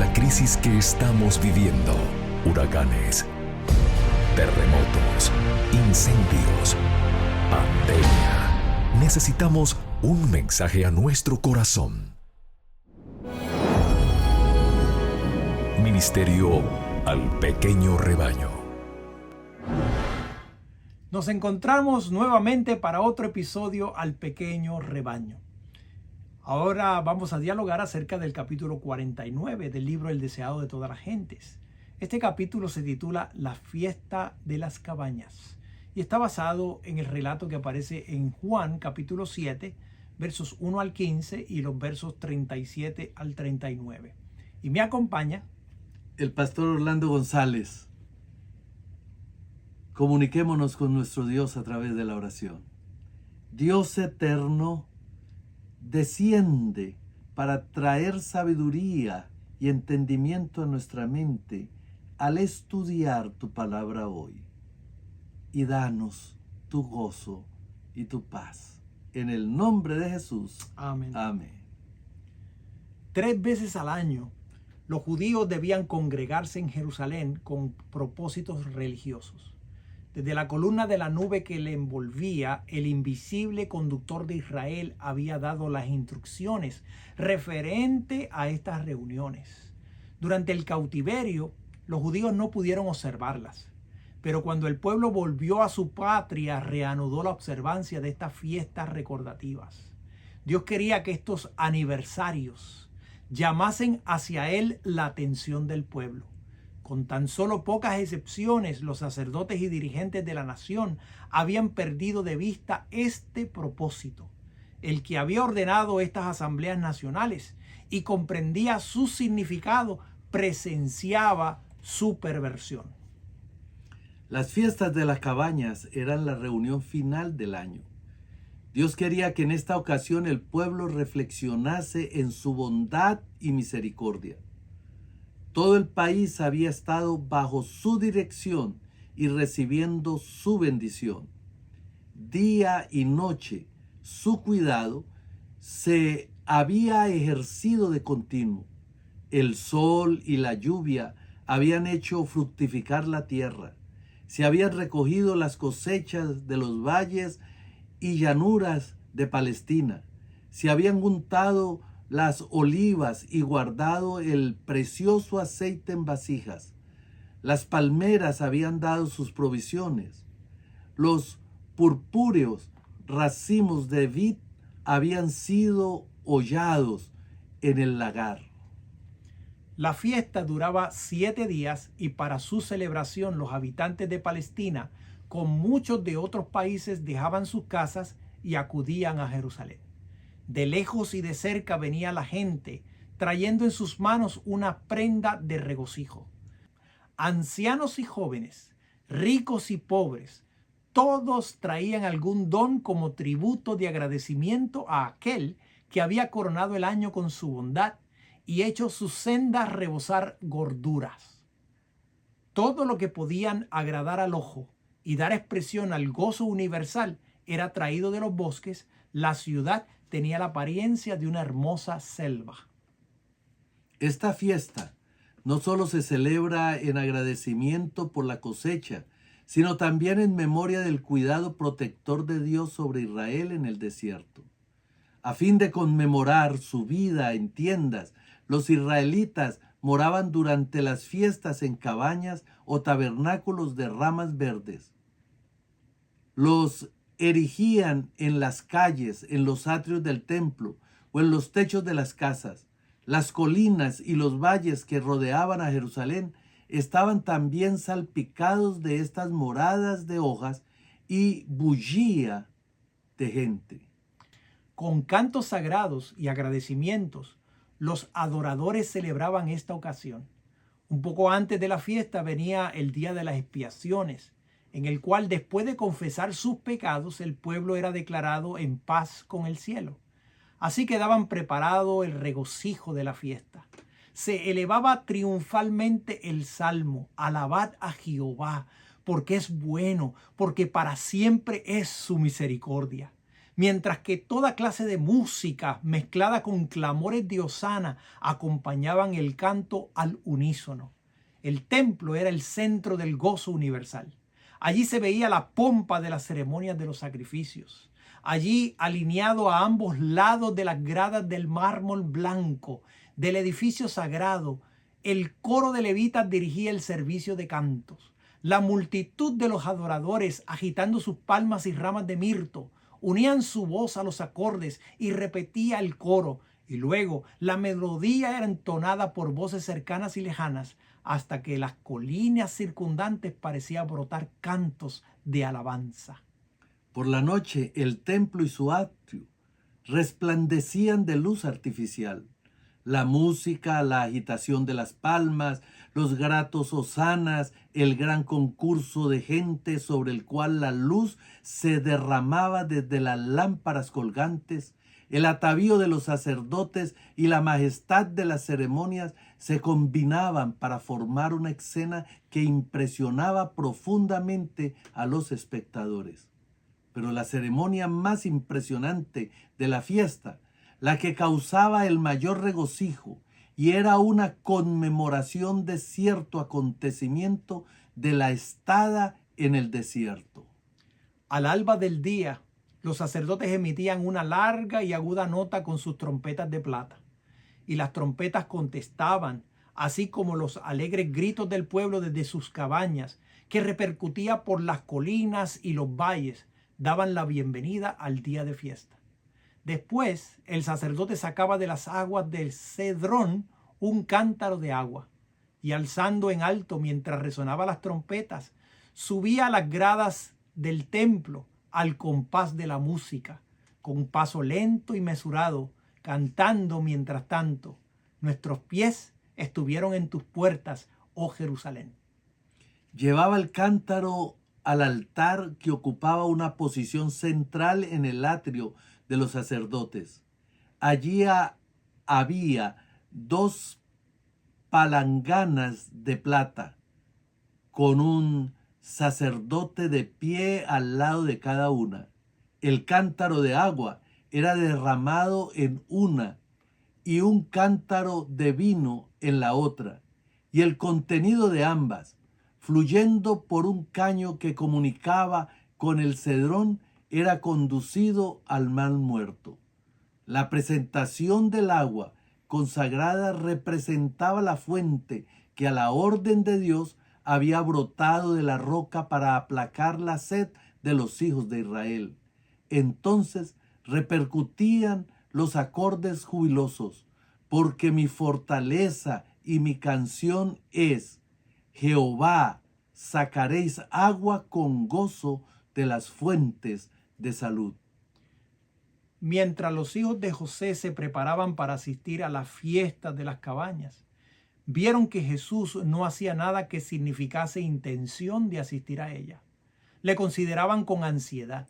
la crisis que estamos viviendo: huracanes, terremotos, incendios, pandemia. Necesitamos un mensaje a nuestro corazón. Ministerio al pequeño rebaño. Nos encontramos nuevamente para otro episodio al pequeño rebaño. Ahora vamos a dialogar acerca del capítulo 49 del libro El deseado de todas las gentes. Este capítulo se titula La fiesta de las cabañas y está basado en el relato que aparece en Juan capítulo 7, versos 1 al 15 y los versos 37 al 39. Y me acompaña el pastor Orlando González. Comuniquémonos con nuestro Dios a través de la oración. Dios eterno, desciende para traer sabiduría y entendimiento a nuestra mente al estudiar tu palabra hoy. Y danos tu gozo y tu paz. En el nombre de Jesús. Amén. Amén. 3 veces al año, los judíos debían congregarse en Jerusalén con propósitos religiosos. Desde la columna de la nube que le envolvía, el invisible conductor de Israel había dado las instrucciones referente a estas reuniones. Durante el cautiverio, los judíos no pudieron observarlas, pero cuando el pueblo volvió a su patria, reanudó la observancia de estas fiestas recordativas. Dios quería que estos aniversarios llamasen hacia él la atención del pueblo. Con tan solo pocas excepciones, los sacerdotes y dirigentes de la nación habían perdido de vista este propósito. El que había ordenado estas asambleas nacionales y comprendía su significado, presenciaba su perversión. Las fiestas de las cabañas eran la reunión final del año. Dios quería que en esta ocasión el pueblo reflexionase en su bondad y misericordia. Todo el país había estado bajo su dirección y recibiendo su bendición. Día y noche, su cuidado se había ejercido de continuo. El sol y la lluvia habían hecho fructificar la tierra. Se habían recogido las cosechas de los valles y llanuras de Palestina. Se habían untado las olivas y guardado el precioso aceite en vasijas. Las palmeras habían dado sus provisiones. Los purpúreos racimos de vid habían sido hollados en el lagar. La fiesta duraba 7 días y para su celebración los habitantes de Palestina, con muchos de otros países, dejaban sus casas y acudían a Jerusalén. De lejos y de cerca venía la gente, trayendo en sus manos una prenda de regocijo. Ancianos y jóvenes, ricos y pobres, todos traían algún don como tributo de agradecimiento a aquel que había coronado el año con su bondad y hecho sus sendas rebosar gorduras. Todo lo que podían agradar al ojo y dar expresión al gozo universal era traído de los bosques. La ciudad tenía la apariencia de una hermosa selva. Esta fiesta no solo se celebra en agradecimiento por la cosecha, sino también en memoria del cuidado protector de Dios sobre Israel en el desierto. A fin de conmemorar su vida en tiendas, los israelitas moraban durante las fiestas en cabañas o tabernáculos de ramas verdes. Los erigían en las calles, en los atrios del templo o en los techos de las casas. Las colinas y los valles que rodeaban a Jerusalén estaban también salpicados de estas moradas de hojas y bullía de gente. Con cantos sagrados y agradecimientos, los adoradores celebraban esta ocasión. Un poco antes de la fiesta venía el día de las expiaciones, en el cual después de confesar sus pecados, el pueblo era declarado en paz con el cielo. Así quedaban preparado el regocijo de la fiesta. Se elevaba triunfalmente el salmo: alabad a Jehová, porque es bueno, porque para siempre es su misericordia. mientras que toda clase de música mezclada con clamores de hosana acompañaban el canto al unísono. El templo era el centro del gozo universal. Allí se veía la pompa de las ceremonias de los sacrificios. Allí, alineado a ambos lados de las gradas del mármol blanco del edificio sagrado, el coro de levitas dirigía el servicio de cantos. La multitud de los adoradores, agitando sus palmas y ramas de mirto, unían su voz a los acordes y repetía el coro, y luego la melodía era entonada por voces cercanas y lejanas, hasta que las colinas circundantes parecían brotar cantos de alabanza. Por la noche el templo y su atrio resplandecían de luz artificial. La música, la agitación de las palmas, los gratos hosanas, el gran concurso de gente sobre el cual la luz se derramaba desde las lámparas colgantes, el atavío de los sacerdotes y la majestad de las ceremonias se combinaban para formar una escena que impresionaba profundamente a los espectadores. Pero la ceremonia más impresionante de la fiesta, la que causaba el mayor regocijo y era una conmemoración de cierto acontecimiento de la estada en el desierto. Al alba del día, los sacerdotes emitían una larga y aguda nota con sus trompetas de plata, y las trompetas contestaban, así como los alegres gritos del pueblo desde sus cabañas, que repercutía por las colinas y los valles, daban la bienvenida al día de fiesta. Después, el sacerdote sacaba de las aguas del Cedrón un cántaro de agua, y alzando en alto mientras resonaban las trompetas, subía a las gradas del templo al compás de la música, con paso lento y mesurado, cantando mientras tanto: nuestros pies estuvieron en tus puertas, oh Jerusalén. Llevaba el cántaro al altar que ocupaba una posición central en el atrio de los sacerdotes. Allí había 2 palanganas de plata, con un sacerdote de pie al lado de cada una. El cántaro de agua era derramado en una y un cántaro de vino en la otra, y el contenido de ambas, fluyendo por un caño que comunicaba con el Cedrón, era conducido al mar muerto. La presentación del agua consagrada representaba la fuente que a la orden de Dios había brotado de la roca para aplacar la sed de los hijos de Israel. Entonces repercutían los acordes jubilosos, porque mi fortaleza y mi canción es: Jehová, sacaréis agua con gozo de las fuentes de salud. Mientras los hijos de José se preparaban para asistir a la fiesta de las cabañas, vieron que Jesús no hacía nada que significase intención de asistir a ella. Le consideraban con ansiedad.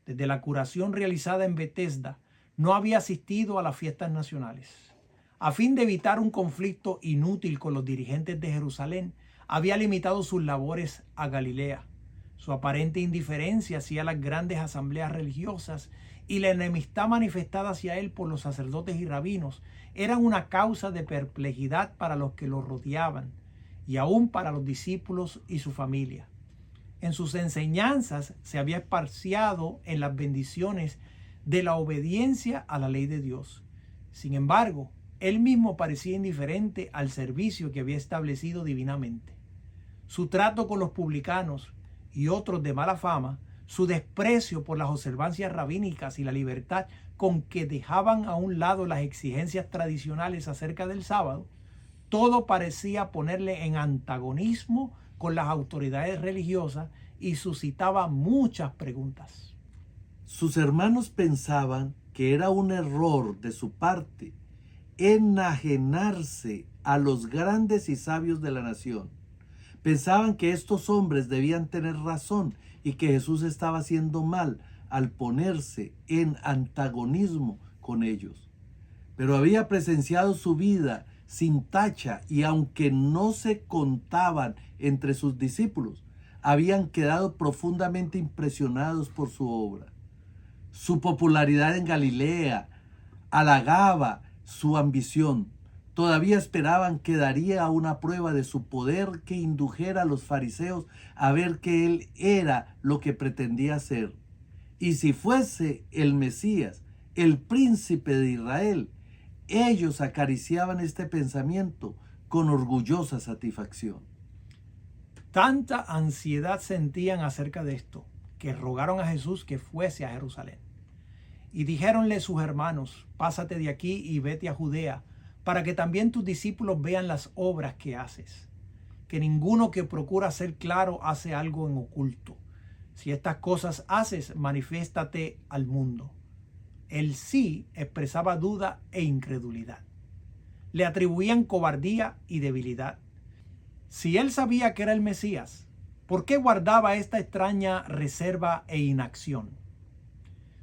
Desde la curación realizada en Betesda, no había asistido a las fiestas nacionales. A fin de evitar un conflicto inútil con los dirigentes de Jerusalén, había limitado sus labores a Galilea. Su aparente indiferencia hacia las grandes asambleas religiosas y la enemistad manifestada hacia él por los sacerdotes y rabinos eran una causa de perplejidad para los que lo rodeaban y aún para los discípulos y su familia. En sus enseñanzas se había esparciado en las bendiciones de la obediencia a la ley de Dios. Sin embargo, él mismo parecía indiferente al servicio que había establecido divinamente. Su trato con los publicanos y otros de mala fama, su desprecio por las observancias rabínicas y la libertad con que dejaban a un lado las exigencias tradicionales acerca del sábado, todo parecía ponerle en antagonismo con las autoridades religiosas y suscitaba muchas preguntas. Sus hermanos pensaban que era un error de su parte enajenarse a los grandes y sabios de la nación. Pensaban que estos hombres debían tener razón y que Jesús estaba haciendo mal al ponerse en antagonismo con ellos. Pero había presenciado su vida sin tacha y aunque no se contaban entre sus discípulos, habían quedado profundamente impresionados por su obra. su popularidad en Galilea, halagaba su ambición. Todavía esperaban que daría una prueba de su poder que indujera a los fariseos a ver que él era lo que pretendía ser. Y si fuese el Mesías, el príncipe de Israel, ellos acariciaban este pensamiento con orgullosa satisfacción. Tanta ansiedad sentían acerca de esto, que rogaron a Jesús que fuese a Jerusalén. Y dijéronle sus hermanos: pásate de aquí y vete a Judea, para que también tus discípulos vean las obras que haces. Que ninguno que procura ser claro hace algo en oculto. Si estas cosas haces, manifiéstate al mundo. El sí expresaba duda e incredulidad. Le atribuían cobardía y debilidad. Si él sabía que era el Mesías, ¿por qué guardaba esta extraña reserva e inacción?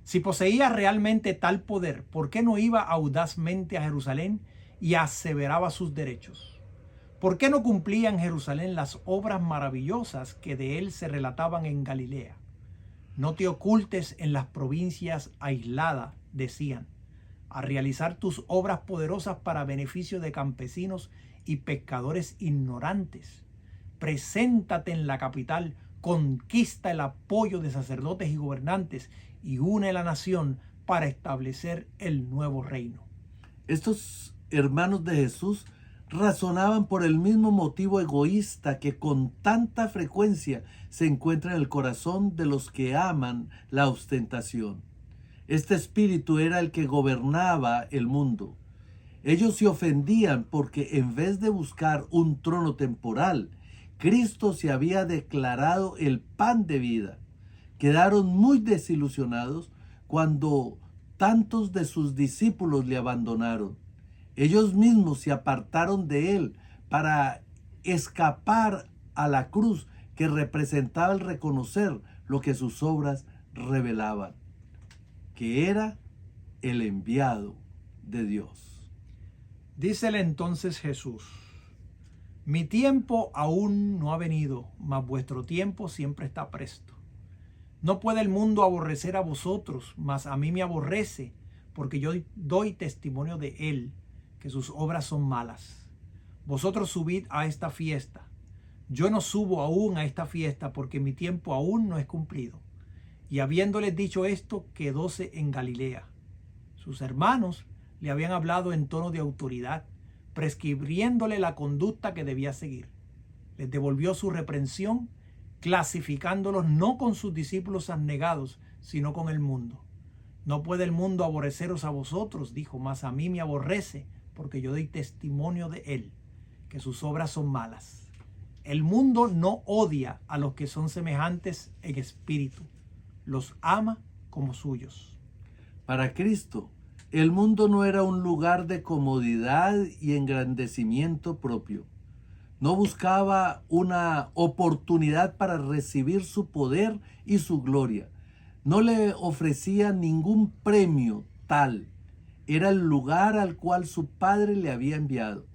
Si poseía realmente tal poder, ¿por qué no iba audazmente a Jerusalén y aseveraba sus derechos? ¿Por qué no cumplía en Jerusalén las obras maravillosas que de él se relataban en Galilea? No te ocultes en las provincias aisladas, decían, a realizar tus obras poderosas para beneficio de campesinos y pescadores ignorantes. Preséntate en la capital, conquista el apoyo de sacerdotes y gobernantes y une la nación para establecer el nuevo reino. Estos hermanos de Jesús razonaban por el mismo motivo egoísta que con tanta frecuencia se encuentra en el corazón de los que aman la ostentación. Este espíritu era el que gobernaba el mundo. Ellos se ofendían porque en vez de buscar un trono temporal, Cristo se había declarado el pan de vida. Quedaron muy desilusionados cuando tantos de sus discípulos le abandonaron. Ellos mismos se apartaron de él para escapar a la cruz que representaba el reconocer lo que sus obras revelaban, que era el enviado de Dios. Dícele entonces Jesús: mi tiempo aún no ha venido, mas vuestro tiempo siempre está presto. No puede el mundo aborrecer a vosotros, mas a mí me aborrece, porque yo doy testimonio de él, que sus obras son malas. Vosotros subid a esta fiesta. Yo no subo aún a esta fiesta, porque mi tiempo aún no es cumplido. Y habiéndoles dicho esto, quedóse en Galilea. Sus hermanos le habían hablado en tono de autoridad, prescribiéndole la conducta que debía seguir. Les devolvió su reprensión, clasificándolos no con sus discípulos abnegados, sino con el mundo. No puede el mundo aborreceros a vosotros, dijo, mas a mí me aborrece, porque yo doy testimonio de él, que sus obras son malas. El mundo no odia a los que son semejantes en espíritu, los ama como suyos. Para Cristo, el mundo no era un lugar de comodidad y engrandecimiento propio. No buscaba una oportunidad para recibir su poder y su gloria. No le ofrecía ningún premio tal. Era el lugar al cual su Padre le había enviado.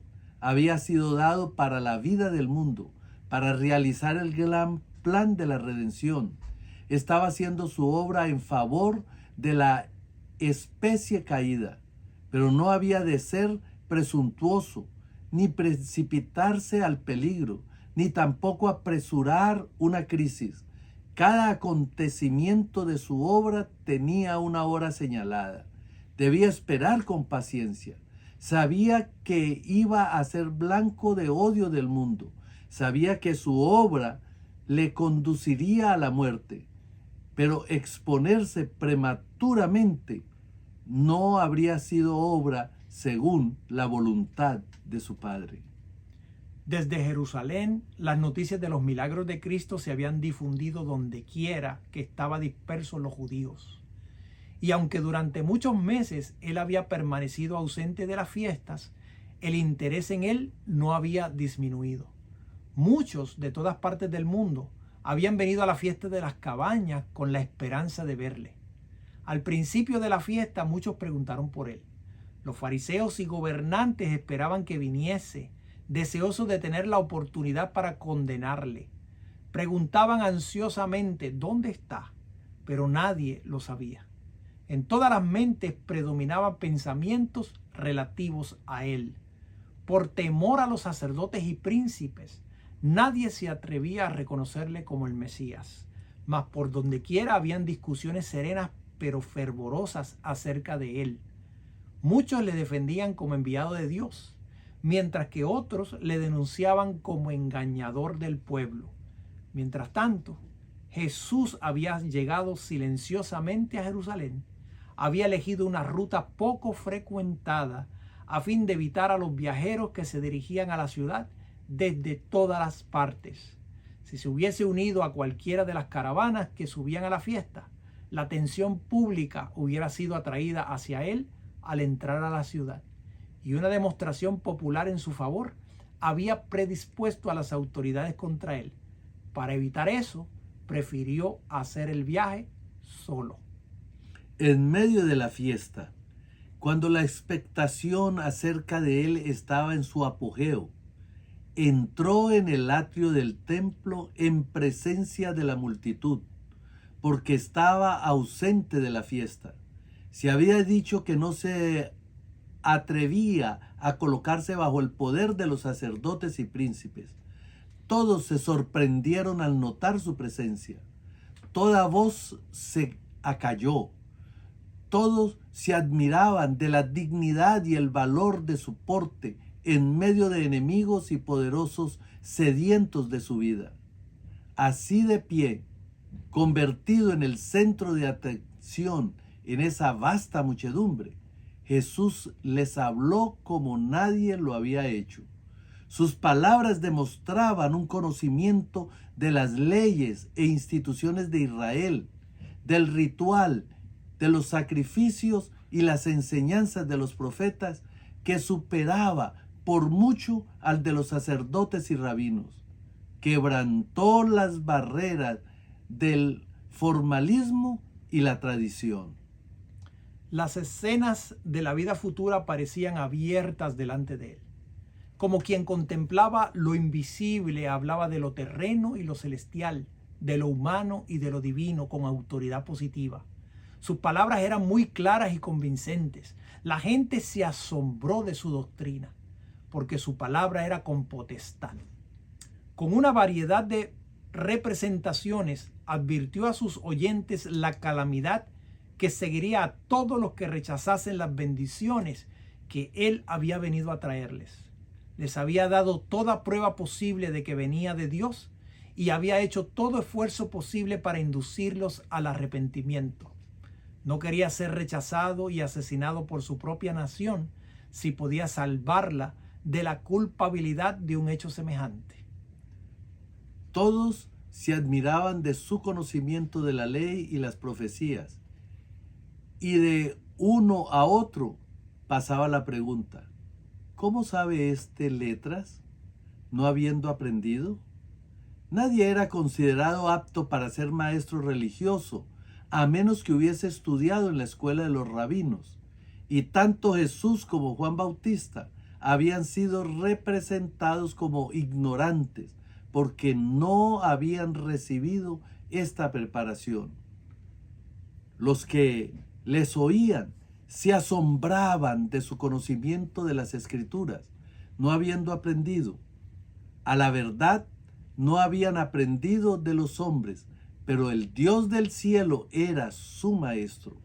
Había sido dado para la vida del mundo, para realizar el gran plan de la redención. Estaba haciendo su obra en favor de la especie caída, pero no había de ser presuntuoso, ni precipitarse al peligro, ni tampoco apresurar una crisis. Cada acontecimiento de su obra tenía una hora señalada. Debía esperar con paciencia. Sabía que iba a ser blanco de odio del mundo. Sabía que su obra le conduciría a la muerte. Pero exponerse prematuramente no habría sido obra según la voluntad de su Padre. Desde Jerusalén, las noticias de los milagros de Cristo se habían difundido donde quiera que estaban dispersos los judíos. Y aunque durante muchos meses él había permanecido ausente de las fiestas, el interés en él no había disminuido. Muchos de todas partes del mundo habían venido a la fiesta de las cabañas con la esperanza de verle. Al principio de la fiesta muchos preguntaron por él. Los fariseos y gobernantes esperaban que viniese, deseosos de tener la oportunidad para condenarle. Preguntaban ansiosamente dónde está, pero nadie lo sabía. En todas las mentes predominaban pensamientos relativos a él. Por temor a los sacerdotes y príncipes, nadie se atrevía a reconocerle como el Mesías, mas por donde quiera habían discusiones serenas pero fervorosas acerca de él. Muchos le defendían como enviado de Dios, mientras que otros le denunciaban como engañador del pueblo. Mientras tanto, Jesús había llegado silenciosamente a Jerusalén. Había elegido una ruta poco frecuentada a fin de evitar a los viajeros que se dirigían a la ciudad desde todas las partes. Si se hubiese unido a cualquiera de las caravanas que subían a la fiesta, la atención pública hubiera sido atraída hacia él al entrar a la ciudad, y una demostración popular en su favor había predispuesto a las autoridades contra él. Para evitar eso, prefirió hacer el viaje solo. En medio de la fiesta, cuando la expectación acerca de él estaba en su apogeo, entró en el atrio del templo en presencia de la multitud, porque estaba ausente de la fiesta. Se había dicho que no se atrevía a colocarse bajo el poder de los sacerdotes y príncipes. Todos se sorprendieron al notar su presencia. Toda voz se acalló. Todos se admiraban de la dignidad y el valor de su porte en medio de enemigos y poderosos sedientos de su vida. Así de pie, convertido en el centro de atención en esa vasta muchedumbre, Jesús les habló como nadie lo había hecho. Sus palabras demostraban un conocimiento de las leyes e instituciones de Israel, del ritual, de los sacrificios y las enseñanzas de los profetas, que superaba por mucho al de los sacerdotes y rabinos. Quebrantó las barreras del formalismo y la tradición. Las escenas de la vida futura parecían abiertas delante de él. Como quien contemplaba lo invisible, hablaba de lo terreno y lo celestial, de lo humano y de lo divino con autoridad positiva. Sus palabras eran muy claras y convincentes. La gente se asombró de su doctrina, porque su palabra era con potestad. Con una variedad de representaciones, advirtió a sus oyentes la calamidad que seguiría a todos los que rechazasen las bendiciones que él había venido a traerles. Les había dado toda prueba posible de que venía de Dios y había hecho todo esfuerzo posible para inducirlos al arrepentimiento. No quería ser rechazado y asesinado por su propia nación si podía salvarla de la culpabilidad de un hecho semejante. Todos se admiraban de su conocimiento de la ley y las profecías, y de uno a otro pasaba la pregunta: ¿cómo sabe este letras, no habiendo aprendido? Nadie era considerado apto para ser maestro religioso, a menos que hubiese estudiado en la escuela de los rabinos. Y tanto Jesús como Juan Bautista habían sido representados como ignorantes, porque no habían recibido esta preparación. Los que les oían se asombraban de su conocimiento de las Escrituras, no habiendo aprendido. A la verdad, no habían aprendido de los hombres, pero el Dios del cielo era su maestro,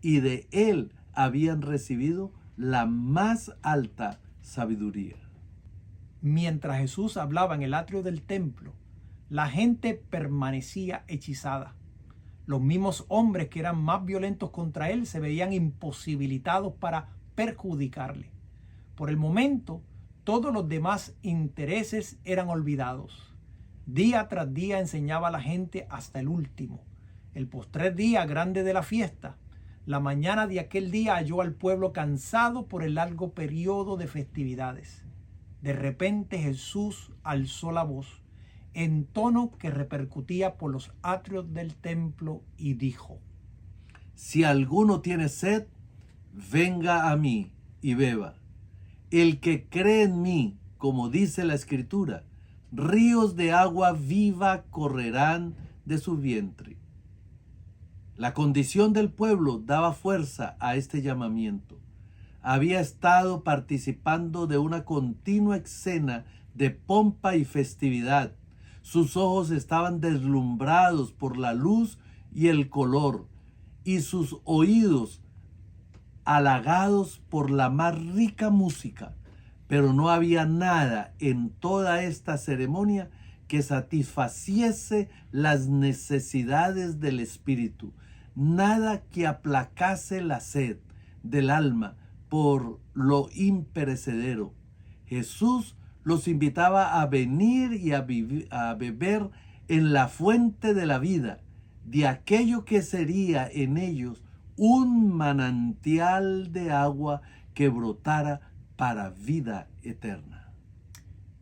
y de él habían recibido la más alta sabiduría. Mientras Jesús hablaba en el atrio del templo, la gente permanecía hechizada. Los mismos hombres que eran más violentos contra él se veían imposibilitados para perjudicarle. Por el momento, todos los demás intereses eran olvidados. Día tras día enseñaba a la gente hasta el último. El postrer día grande de la fiesta, la mañana de aquel día halló al pueblo cansado por el largo periodo de festividades. De repente Jesús alzó la voz en tono que repercutía por los atrios del templo y dijo: Si alguno tiene sed, venga a mí y beba. El que cree en mí, como dice la Escritura, ríos de agua viva correrán de su vientre. La condición del pueblo daba fuerza a este llamamiento. Había estado participando de una continua escena de pompa y festividad. Sus ojos estaban deslumbrados por la luz y el color, y sus oídos halagados por la más rica música. Pero no había nada en toda esta ceremonia que satisfaciese las necesidades del espíritu, nada que aplacase la sed del alma por lo imperecedero. Jesús los invitaba a venir y a beber en la fuente de la vida, de aquello que sería en ellos un manantial de agua que brotara para vida eterna.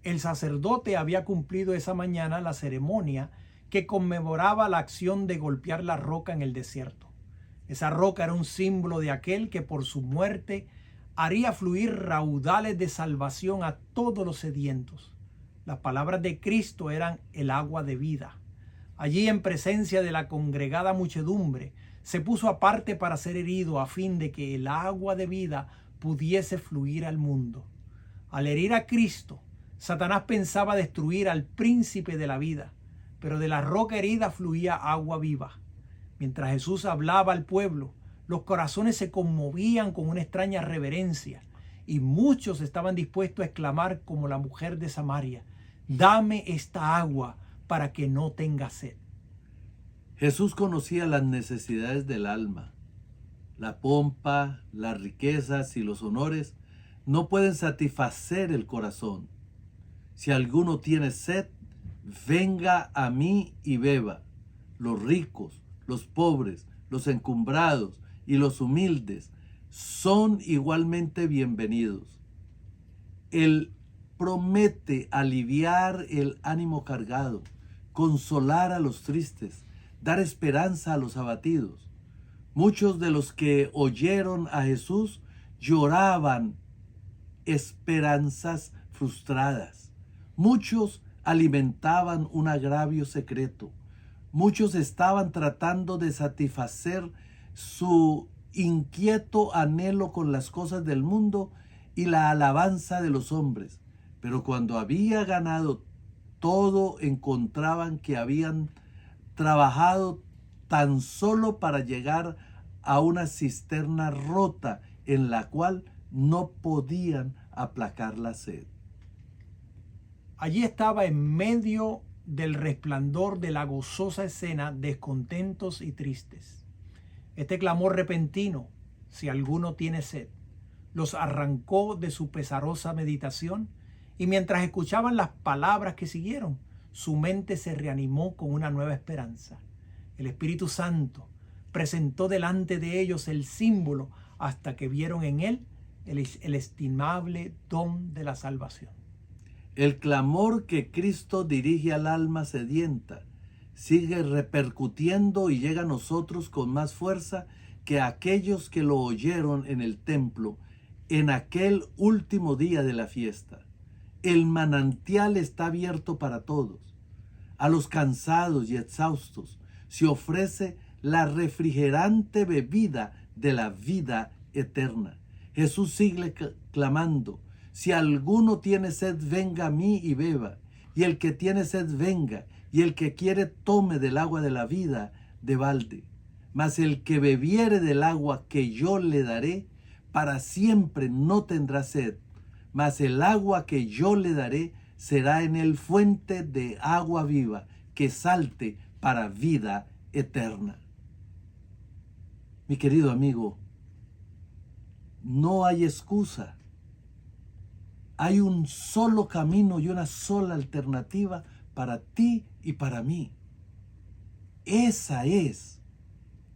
El sacerdote había cumplido esa mañana la ceremonia que conmemoraba la acción de golpear la roca en el desierto. Esa roca era un símbolo de aquel que por su muerte haría fluir raudales de salvación a todos los sedientos. Las palabras de Cristo eran el agua de vida. Allí, en presencia de la congregada muchedumbre, se puso aparte para ser herido a fin de que el agua de vida pudiese fluir al mundo. Al herir a Cristo, Satanás pensaba destruir al príncipe de la vida, pero de la roca herida fluía agua viva. Mientras Jesús hablaba al pueblo, los corazones se conmovían con una extraña reverencia y muchos estaban dispuestos a exclamar como la mujer de Samaria: «Dame esta agua para que no tenga sed». Jesús conocía las necesidades del alma. La pompa, las riquezas y los honores no pueden satisfacer el corazón. Si alguno tiene sed, venga a mí y beba. Los ricos, los pobres, los encumbrados y los humildes son igualmente bienvenidos. Él promete aliviar el ánimo cargado, consolar a los tristes, dar esperanza a los abatidos. Muchos de los que oyeron a Jesús lloraban esperanzas frustradas. Muchos alimentaban un agravio secreto. Muchos estaban tratando de satisfacer su inquieto anhelo con las cosas del mundo y la alabanza de los hombres. Pero cuando había ganado todo, encontraban que habían trabajado tan solo para llegar a una cisterna rota en la cual no podían aplacar la sed. Allí estaba en medio del resplandor de la gozosa escena descontentos y tristes. Este clamor repentino, si alguno tiene sed, los arrancó de su pesarosa meditación, y mientras escuchaban las palabras que siguieron, su mente se reanimó con una nueva esperanza. El Espíritu Santo presentó delante de ellos el símbolo hasta que vieron en él el estimable don de la salvación. El clamor que Cristo dirige al alma sedienta sigue repercutiendo y llega a nosotros con más fuerza que aquellos que lo oyeron en el templo en aquel último día de la fiesta. El manantial está abierto para todos. A los cansados y exhaustos se ofrece la refrigerante bebida de la vida eterna. Jesús sigue clamando: si alguno tiene sed, venga a mí y beba. Y el que tiene sed, venga. Y el que quiere, tome del agua de la vida de balde. Mas el que bebiere del agua que yo le daré, para siempre no tendrá sed. Mas el agua que yo le daré será en él fuente de agua viva, que salte para vida eterna. Mi querido amigo, no hay excusa. Hay un solo camino y una sola alternativa para ti y para mí. Esa es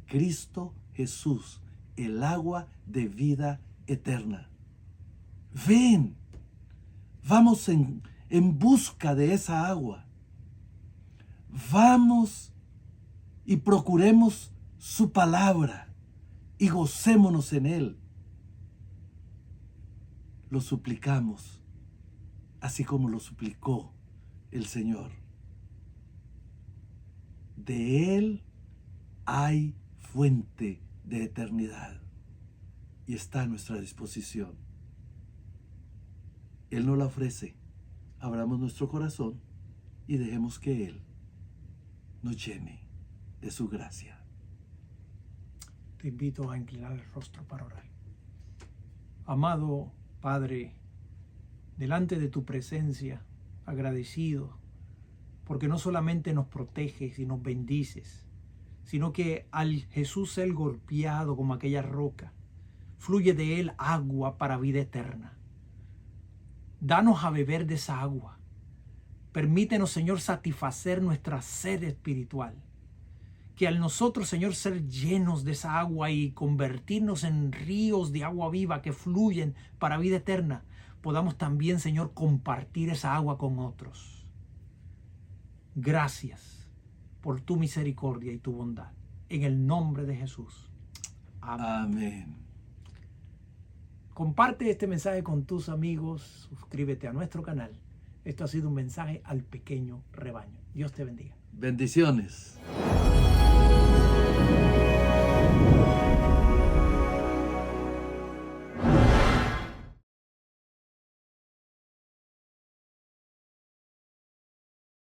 Cristo Jesús, el agua de vida eterna. Ven, vamos en busca de esa agua. Vamos y procuremos su palabra y gocémonos en él. Lo suplicamos, así como lo suplicó el Señor. De él hay fuente de eternidad y está a nuestra disposición. Él nos la ofrece. Abramos nuestro corazón y dejemos que Él nos llene de su gracia. Te invito a inclinar el rostro para orar. Amado Padre, delante de tu presencia, agradecido, porque no solamente nos proteges y nos bendices, sino que al Jesús ser golpeado como aquella roca, fluye de él agua para vida eterna. Danos a beber de esa agua. Permítenos, Señor, satisfacer nuestra sed espiritual. Que al nosotros, Señor, ser llenos de esa agua y convertirnos en ríos de agua viva que fluyen para vida eterna, podamos también, Señor, compartir esa agua con otros. Gracias por tu misericordia y tu bondad. En el nombre de Jesús. Amén. Amén. Comparte este mensaje con tus amigos. Suscríbete a nuestro canal. Esto ha sido un mensaje al pequeño rebaño. Dios te bendiga. Bendiciones.